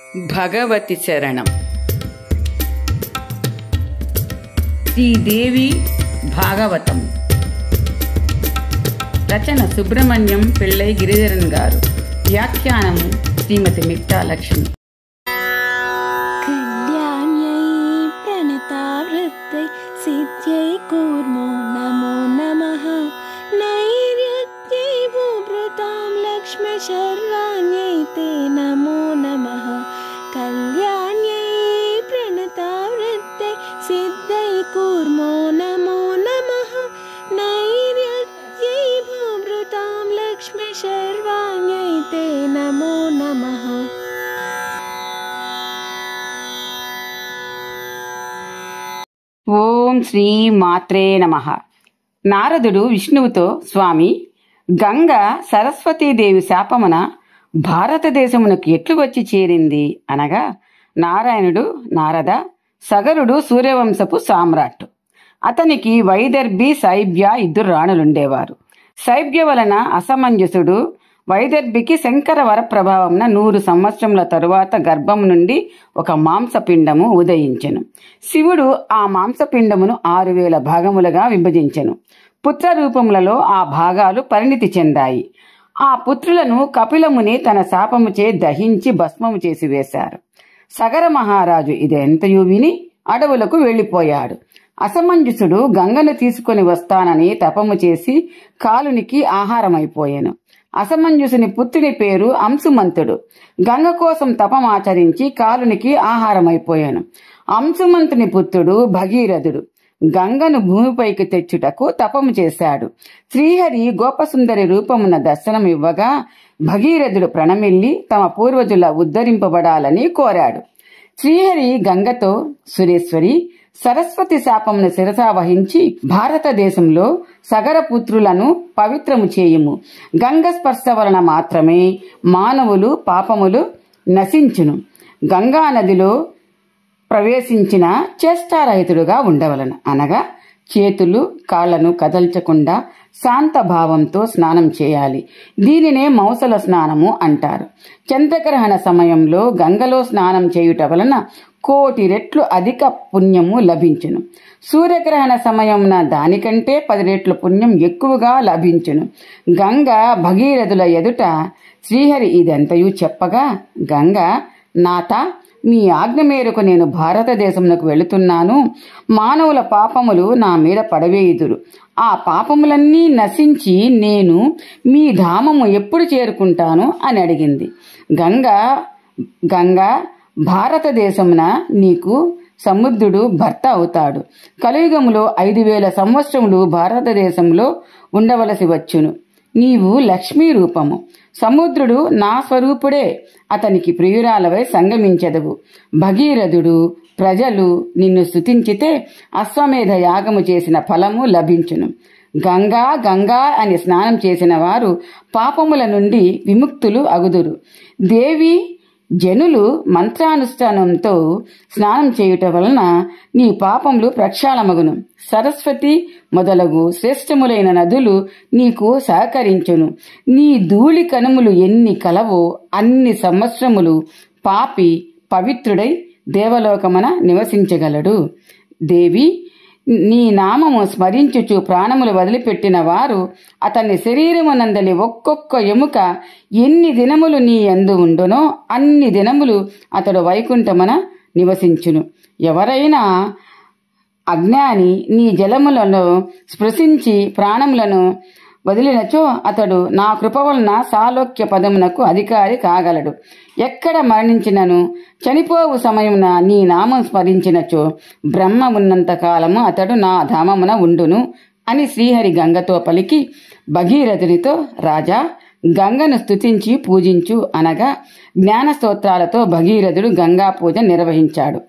భగవతి శరణం. శ్రీదేవి భాగవతం. రచన సుబ్రహ్మణ్యం పిళ్ళై గిరిధరన్ గారు. వ్యాఖ్యానము శ్రీమతి మిగతా లక్ష్మి. కళ్యాణ్యై ప్రణతావృత్తై సిద్ధ్యై కూర్మో నమో నమః. నైర్యత్యై భూభృతాం లక్ష్మి శర్వాణ్యై తే నమో నమః. కళ్యాణ్యై ప్రణతావృత్తై సిద్ధై కూర్మో నమో నమః. నైర్యత్యై భూభృతాం లక్ష్మి శర్వాణ్యై తే నమో నమః. ఓం శ్రీ మాత్రే నమః. నారదుడు విష్ణువుతో, స్వామి, గంగ సరస్వతీదేవి శాపమున భారతదేశమునకు ఎట్లు వచ్చి చేరింది అనగా, నారాయణుడు, నారద, సగరుడు సూర్యవంశపు సామ్రాట్టు. అతనికి వైదర్భి, శైబ్య ఇద్దరు రాణులుండేవారు. శైబ్య వలన అసమంజసుడు వైదర్భికి శంకర వర ప్రభావమున 100 సంవత్సరముల తరువాత గర్భము నుండి ఒక మాంసపిండము ఉదయించెను. శివుడు ఆ మాంసపిండమును 6000 భాగములుగా విభజించెను. పుత్ర రూపములలో ఆ భాగాలు పరిణితి చెందాయి. ఆ పుత్రులను కపిలముని తన శాపముచే దహించి భస్మము చేసి వేశారు. సగర మహారాజు ఇదెంతయు విని అడవులకు వెళ్లిపోయాడు. అసమంజసుడు గంగను తీసుకొని వస్తానని తపము చేసి కాలునికి ఆహారమైపోయాను. అసమంజసుని పుత్రుని పేరు అంశుమంతుడు. గంగ కోసం తపమాచరించి కాలునికి ఆహారమైపోయాను. అంశుమంతుని పుత్రుడు భగీరథుడు గంగను భూమిపైకి తెచ్చుటకు తపము చేశాడు. శ్రీహరి గోపసుందరి రూపమున దర్శనం ఇవ్వగా భగీరథుడు ప్రణమిల్లి తమ పూర్వజుల ఉద్ధరింపబడాలని కోరాడు. శ్రీహరి గంగతో, సురేశ్వరి, సరస్వతి శాపమును శిరసా వహించి భారతదేశంలో సగరపుత్రులను పవిత్రము చేయుము. గంగ స్పర్శ వలన మాత్రమే మానవులు పాపములు నశించును. గంగా నదిలో ప్రవేశించిన చేష్టారహితుడుగా ఉండవలను. అనగా చేతులు కాళ్లను కదల్చకుండా శాంత భావంతో స్నానం చేయాలి. దీనినే మౌసల స్నానము అంటారు. చంద్రగ్రహణ సమయంలో గంగలో స్నానం చేయుట వలన 1,000,000 రెట్లు అధిక పుణ్యము లభించును. సూర్యగ్రహణ సమయమున దానికంటే 10 రెట్లు పుణ్యం ఎక్కువగా లభించును. గంగ భగీరథుల ఎదుట శ్రీహరి ఇదంతయు చెప్పగా, గంగ, నాథ, మీ ఆజ్ఞ మేరకు నేను భారతదేశమునకు వెళుతున్నాను. మానవుల పాపములు నా మీద పడవేయుదురు. ఆ పాపములన్నీ నశించి నేను మీ ధామము ఎప్పుడు చేరుకుంటాను అని అడిగింది. గంగా, భారతదేశమున నీకు సముద్రుడు భర్త అవుతాడు. కలియుగములో 5,000 సంవత్సరములు భారతదేశంలో ఉండవలసి వచ్చును. నీవు లక్ష్మీ రూపము. సముద్రుడు నా స్వరూపుడే. అతనికి ప్రియురాలవై సంగమించెదవు. భగీరథుడు, ప్రజలు నిన్ను స్తుతించితే అశ్వమేధ యాగము చేసిన ఫలము లభించును. గంగా గంగా అని స్నానం చేసిన వారు పాపముల నుండి విముక్తులు అగుదురు. దేవి, జనులు మంత్రానుష్ఠానంతో స్నానం చేయుట వలన నీ పాపములు ప్రక్షాళమగును. సరస్వతి మొదలగు శ్రేష్టములైన నదులు నీకు సహకరించును. నీ ధూళి కణములు ఎన్ని కలవో అన్ని సంవత్సరములు పాపి పవిత్రుడై దేవలోకమున నివసించగలడు. దేవి, నీ నామము స్మరించుచు ప్రాణములు వదిలిపెట్టిన వారు అతని శరీరమునందలి ఒక్కొక్క ఎముక ఎన్ని దినములు నీ యందు ఉండునో అన్ని దినములు అతడు వైకుంఠమున నివసించును. ఎవరైనా అజ్ఞాని నీ జలములను స్పృశించి ప్రాణములను వదిలినచో అతడు నా కృప వలన సాలోక్య పదమునకు అధికారి కాగలడు. ఎక్కడ మరణించినను చనిపోవు సమయమున నీ నామం స్మరించినచో బ్రహ్మ ఉన్నంత కాలము అతడు నా ధామమున ఉండును అని శ్రీహరి గంగతో పలికి భగీరథునితో, రాజా, గంగను స్తుతించి పూజించు అనగా జ్ఞాన స్తోత్రాలతో భగీరథుడు గంగా పూజ నిర్వహించాడు.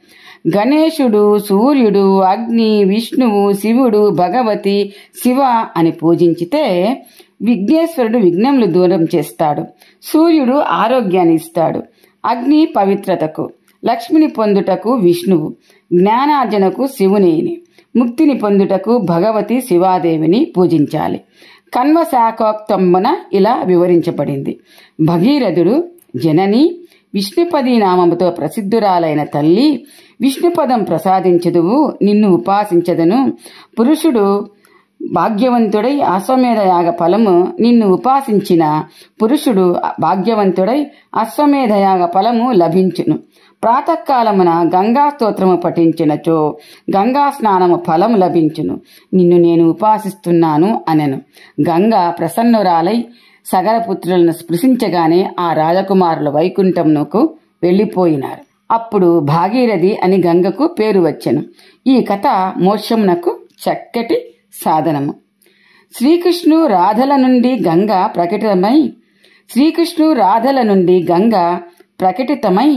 గణేశుడు, సూర్యుడు, అగ్ని, విష్ణువు, శివుడు, భగవతి, శివ అని పూజించితే విఘ్నేశ్వరుడు విఘ్నములు దూరం చేస్తాడు. సూర్యుడు ఆరోగ్యాన్ని ఇస్తాడు. అగ్ని పవిత్రతకు, లక్ష్మిని పొందుటకు విష్ణువు, జ్ఞానార్జనకు శివునిని, ముక్తిని పొందుటకు భగవతి శివాదేవిని పూజించాలి. కన్వ శాఖోక్తంబున ఇలా వివరించబడింది. భగీరథుడు జనని విష్ణుపది నామముతో ప్రసిద్ధురాలైన తల్లి, విష్ణుపదం ప్రసాదించదువు, నిన్ను ఉపాసించదను. పురుషుడు భాగ్యవంతుడై అశ్వమేధ యాగ ఫలము నిన్ను ఉపాసించిన పురుషుడు భాగ్యవంతుడై అశ్వమేధ యాగ ఫలము లభించును. ప్రాతకాలమున గంగా స్తోత్రము పఠించినచో గంగా స్నానము ఫలము లభించును. నిన్ను నేను ఉపాసిస్తున్నాను అనెను. గంగ ప్రసన్నురాలై సగరపుత్రులను స్పృశించగానే ఆ రాజకుమారులు వైకుంఠమునకు వెళ్లిపోయినారు. అప్పుడు భాగీరథి అని గంగకు పేరు వచ్చెను. ఈ కథ మోక్షమునకు చక్కటి సాధనము. శ్రీకృష్ణు రాధల నుండి గంగ ప్రకటితమై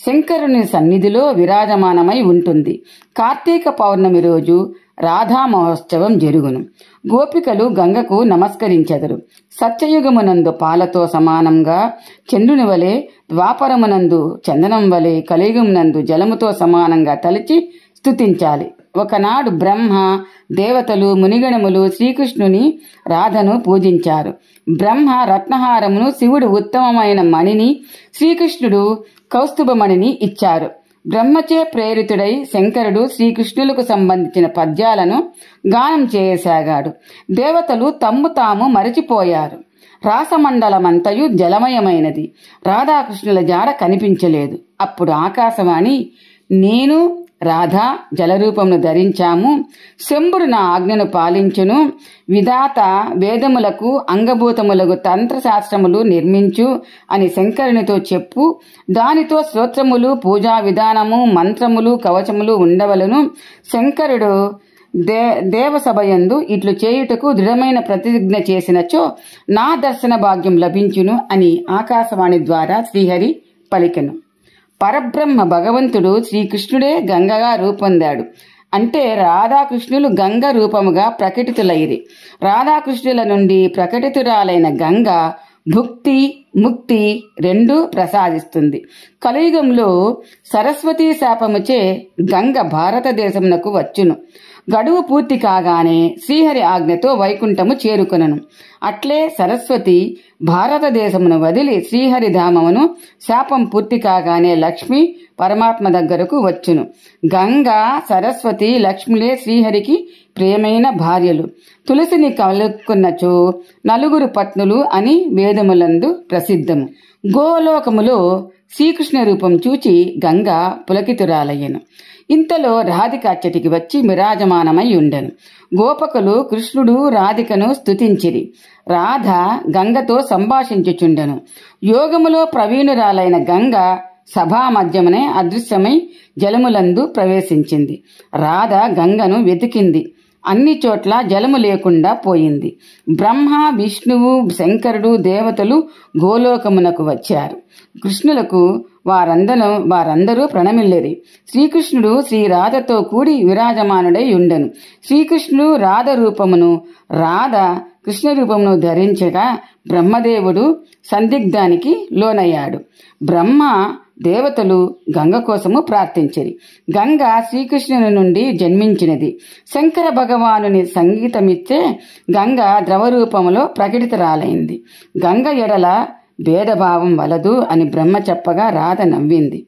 శంకరుని సన్నిధిలో విరాజమానమై ఉంటుంది. కార్తీక పౌర్ణమి రోజు రాధా మహోత్సవం జరుగును. గోపికలు గంగకు నమస్కరించెదరు. సత్యయుగమునందు పాలతో సమానంగా చంద్రుని వలె, ద్వాపరమునందు చందనం వలె, కలియుగమునందు జలముతో సమానంగా తలచి స్తుతించాలి. ఒకనాడు బ్రహ్మ, దేవతలు, మునిగణములు శ్రీకృష్ణుని రాధను పూజించారు. బ్రహ్మ రత్నహారమును, శివుడు ఉత్తమమైన మణిని, శ్రీకృష్ణుడు కౌస్తుభమణిని ఇచ్చారు. బ్రహ్మచే ప్రేరితుడై శంకరుడు శ్రీకృష్ణులకు సంబంధించిన పద్యాలను గానం చేయసాగాడు. దేవతలు తమ్ము తాము మరచిపోయారు. రాసమండలమంతయు జలమయమైనది. రాధాకృష్ణుల జాడ కనిపించలేదు. అప్పుడు ఆకాశవాణి, నేను రాధా జలరూపమును ధరించాము. శంభుడు నా ఆజ్ఞను పాలించును. విధాత వేదములకు అంగభూతములకు తంత్రశాస్త్రములు నిర్మించు అని శంకరునితో చెప్పు. దానితో స్తోత్రములు, పూజా విధానము, మంత్రములు, కవచములు ఉండవలను. శంకరుడు దేవసభయందు ఇట్లు చేయుటకు దృఢమైన ప్రతిజ్ఞ చేసినచో నా దర్శన భాగ్యం లభించును అని ఆకాశవాణి ద్వారా శ్రీహరి పలికెను. పరబ్రహ్మ భగవంతుడు శ్రీకృష్ణుడే గంగగా రూపొందాడు. అంటే రాధాకృష్ణులు గంగ రూపముగా ప్రకటితులైరి. రాధాకృష్ణుల నుండి ప్రకటితురాలైన గంగ భుక్తి, ముక్తి రెండూ ప్రసాదిస్తుంది. కలియుగంలో సరస్వతీ శాపముచే గంగ భారతదేశమునకు వచ్చును. గడువు పూర్తి కాగానే శ్రీహరి ఆజ్ఞతో వైకుంఠము చేరుకొనను. అట్లే సరస్వతి భారతదేశమును వదిలి శ్రీహరిధామమును, శాపం పూర్తి కాగానే లక్ష్మి పరమాత్మ దగ్గరకు వచ్చును. గంగా, సరస్వతి, లక్ష్ములే శ్రీహరికి ప్రియమైన భార్యలు. తులసిని కలుక్కున్నచో నలుగురు పత్నులు అని వేదములందు ప్రసిద్ధము. గోలోకములో శ్రీకృష్ణ రూపం చూచి గంగ పులకితురాలయ్యను. ఇంతలో రాధిక అచ్చటికి వచ్చి విరాజమానమై ఉండెను. గోపకులు కృష్ణుడు రాధికను స్తుతించిరి. రాధ గంగతో సంభాషించుచుండెను. యోగములో ప్రవీణురాలైన గంగ సభా మధ్యమునే అదృశ్యమై జలములందు ప్రవేశించింది. రాధ గంగను వెతికింది. అన్ని చోట్ల జలము లేకుండా పోయింది. బ్రహ్మ, విష్ణువు, శంకరుడు, దేవతలు గోలోకమునకు వచ్చారు. కృష్ణులకు వారందరూ ప్రణమిల్లిరి. శ్రీకృష్ణుడు శ్రీరాధతో కూడి విరాజమానుడై ఉండెను. శ్రీకృష్ణుడు రాధ రూపమును, రాధ కృష్ణ రూపమును ధరించగా బ్రహ్మదేవుడు సందిగ్ధానికి లోనయ్యాడు. బ్రహ్మ, దేవతలు గంగ కోసము ప్రార్థించిరి. గంగ శ్రీకృష్ణుని నుండి జన్మించినది. శంకర భగవానుని సంగీతమిచ్చే గంగ ద్రవరూపములో ప్రకటితరాలైంది. గంగ ఎడల భేదభావం వలదు అని బ్రహ్మ చెప్పగా రాధ నవ్వింది.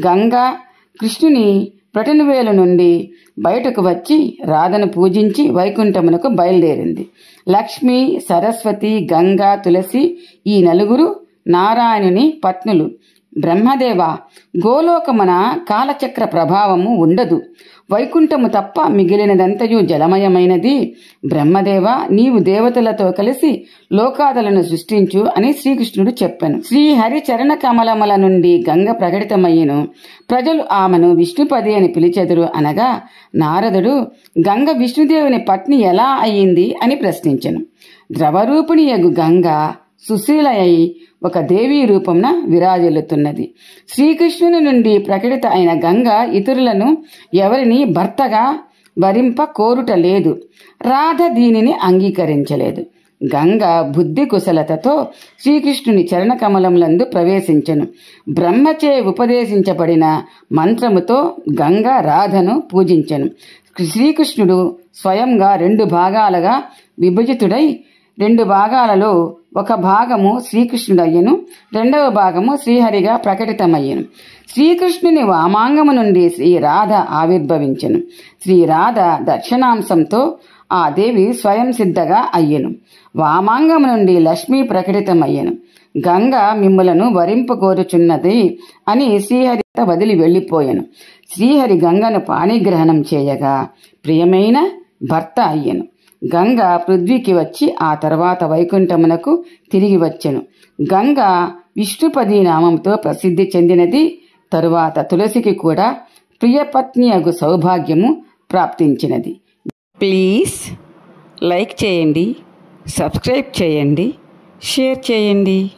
గంగ కృష్ణుని ప్రొటనువేలు నుండి బయటకు వచ్చి రాధను పూజించి వైకుంఠమునకు బయలుదేరింది. లక్ష్మి, సరస్వతి, గంగ, తులసి ఈ నలుగురు నారాయణుని పత్నులు. బ్రహ్మదేవ, గోలోకమున కాలచక్ర ప్రభావము ఉండదు. వైకుంఠము తప్ప మిగిలినదంతయు జలమయమైనది. బ్రహ్మదేవ, నీవు దేవతలతో కలిసి లోకాదులను సృష్టించు అని శ్రీకృష్ణుడు చెప్పెను. శ్రీహరి చరణ కమలముల నుండి గంగ ప్రకటితమయ్యను. ప్రజలు ఆమెను విష్ణుపది అని పిలిచెదరు అనగా నారదుడు గంగ విష్ణుదేవుని పత్ని ఎలా అయ్యింది అని ప్రశ్నించెను. ద్రవరూపిణి యగు గంగ సుశీలయ్యి ఒక దేవీ రూపంన విరాజిల్లుతున్నది. శ్రీకృష్ణుని నుండి ప్రకటిత అయిన గంగ ఇతరులను ఎవరిని భర్తగా వరింప కోరుట లేదు. రాధ దీనిని అంగీకరించలేదు. గంగ బుద్ధి కుశలతతో శ్రీకృష్ణుని చరణ కమలములందు ప్రవేశించెను. బ్రహ్మచే ఉపదేశించబడిన మంత్రముతో గంగ రాధను పూజించెను. శ్రీకృష్ణుడు స్వయంగా 2 భాగాలుగా విభజితుడై 2 భాగాలలో ఒక భాగము శ్రీకృష్ణుడయ్యను, రెండవ భాగము శ్రీహరిగా ప్రకటితమయ్యను. శ్రీకృష్ణుని వామాంగము నుండి శ్రీరాధ ఆవిర్భవించెను. శ్రీరాధ దక్షిణాంశంతో ఆ దేవి స్వయం సిద్ధగా అయ్యెను. వామాంగము నుండి లక్ష్మీ ప్రకటితమయ్యను. గంగ మిమ్ములను వరింపు కోరుచున్నది అని శ్రీహరి వదిలి వెళ్లిపోయెను. శ్రీహరి గంగను పాణిగ్రహణం చేయగా ప్రియమైన భర్త అయ్యెను. గంగ పృథ్వీకి వచ్చి ఆ తర్వాత వైకుంఠమునకు తిరిగి వచ్చెను. గంగ విష్ణుపది నామంతో ప్రసిద్ధి చెందినది. తరువాత తులసికి కూడా ప్రియపత్ని అగు సౌభాగ్యము ప్రాప్తించినది. ప్లీజ్ లైక్ చేయండి, సబ్స్క్రైబ్ చేయండి, షేర్ చేయండి.